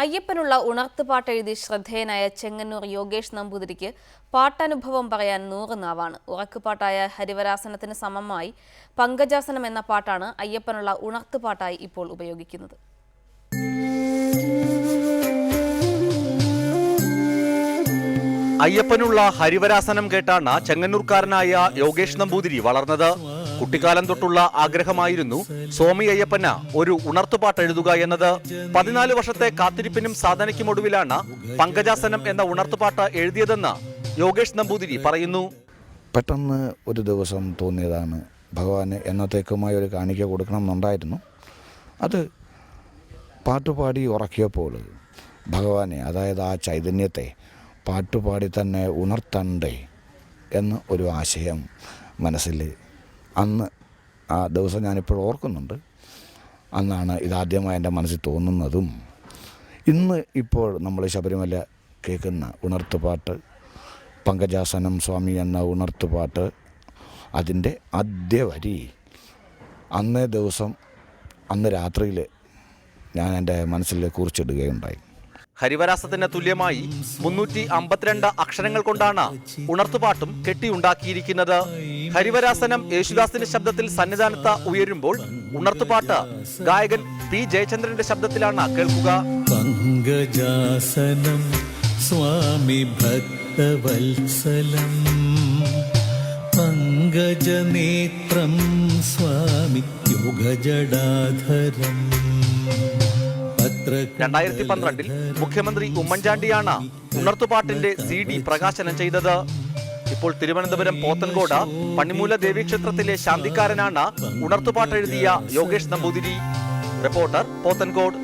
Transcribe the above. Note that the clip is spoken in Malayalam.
അയ്യപ്പനുള്ള ഉണർത്തുപാട്ടെഴുതി ശ്രദ്ധേയനായ ചെങ്ങന്നൂർ യോഗേഷ് നമ്പൂതിരിക്ക് പാട്ടനുഭവം പറയാൻ 100 നാവാണ്. ഉറക്കുപാട്ടായ ഹരിവരാസനത്തിന് സമമായി പങ്കജാസനം എന്ന പാട്ടാണ് അയ്യപ്പനുള്ള ഉണർത്തുപാട്ടായി ഇപ്പോൾ ഉപയോഗിക്കുന്നത്. അയ്യപ്പനുള്ള ഹരിവരാസനം കേട്ടാണ് ചെങ്ങന്നൂർക്കാരനായ യോഗേഷ് നമ്പൂതിരി വളർന്നത്. കുട്ടിക്കാലം തൊട്ടുള്ള ആഗ്രഹമായിരുന്നു സ്വാമി അയ്യപ്പന് ഒരു ഉണർത്തുപാട്ട് എഴുതുക എന്നത്. 14 വർഷത്തെ കാത്തിരിപ്പിനും സാധനയ്ക്കുമൊടുവിലാണ് പങ്കജാസനം എന്ന ഉണർത്തുപാട്ട് എഴുതിയതെന്ന് യോഗേഷ് നമ്പൂതിരി പറയുന്നു. പെട്ടെന്ന് ഒരു ദിവസം തോന്നിയതാണ്, ഭഗവാന് എന്നത്തേക്കുമായി ഒരു കാണിക്ക കൊടുക്കണം എന്നുണ്ടായിരുന്നു. അത് പാട്ടുപാടി ഉറക്കിയപ്പോൾ ഭഗവാനെ, അതായത് ആ ചൈതന്യത്തെ പാട്ടുപാടി തന്നെ ഉണർത്തണ്ടേ എന്ന് ഒരു ആശയം മനസ്സിൽ അന്ന് ആ ദിവസം ഞാനിപ്പോൾ ഓർക്കുന്നുണ്ട്. അന്നാണ് ഇതാദ്യമായി എൻ്റെ മനസ്സിൽ തോന്നുന്നതും. ഇന്ന് ഇപ്പോൾ നമ്മൾ ശബരിമല കേൾക്കുന്ന ഉണർത്തുപാട്ട് പങ്കജാസനം സ്വാമി എന്ന ഉണർത്തുപാട്ട്, അതിൻ്റെ ആദ്യ വരി അന്നേ ദിവസം അന്ന് രാത്രിയിൽ ഞാൻ എൻ്റെ മനസ്സിൽ കുറിച്ചിടുകയുണ്ടായി. ഹരിവരാസത്തിന് തുല്യമായി 352 അക്ഷരങ്ങൾ കൊണ്ടാണ് ഉണർത്തുപാട്ടും കെട്ടിയുണ്ടാക്കിയിരിക്കുന്നത്. ഹരിവരാസനം യേശുദാസിന്റെ ശബ്ദത്തിൽ സന്നിധാനത്ത് ഉയരുമ്പോൾ ഉണർത്തുപാട്ട് ഗായകൻ പി ജയചന്ദ്രന്റെ ശബ്ദത്തിലാണ് കേൾക്കുക. പങ്കജാസനം സ്വാമി ഭക്തവത്സലം പങ്കജനേത്രം സ്വാമി യുഗജടാധരം. 2012 മുഖ്യമന്ത്രി ഉമ്മൻചാണ്ടിയാണ് ഉണർത്തുപാട്ടിന്റെ CD പ്രകാശനം ചെയ്തത്. ഇപ്പോൾ തിരുവനന്തപുരം പോത്തൻകോട് പണിമൂല ദേവീക്ഷേത്രത്തിലെ ശാന്തിക്കാരനാണ് ഉണർത്തുപാട്ട് എഴുതിയ യോഗേഷ് നമ്പൂതിരി. റിപ്പോർട്ടർ, പോത്തൻകോട്.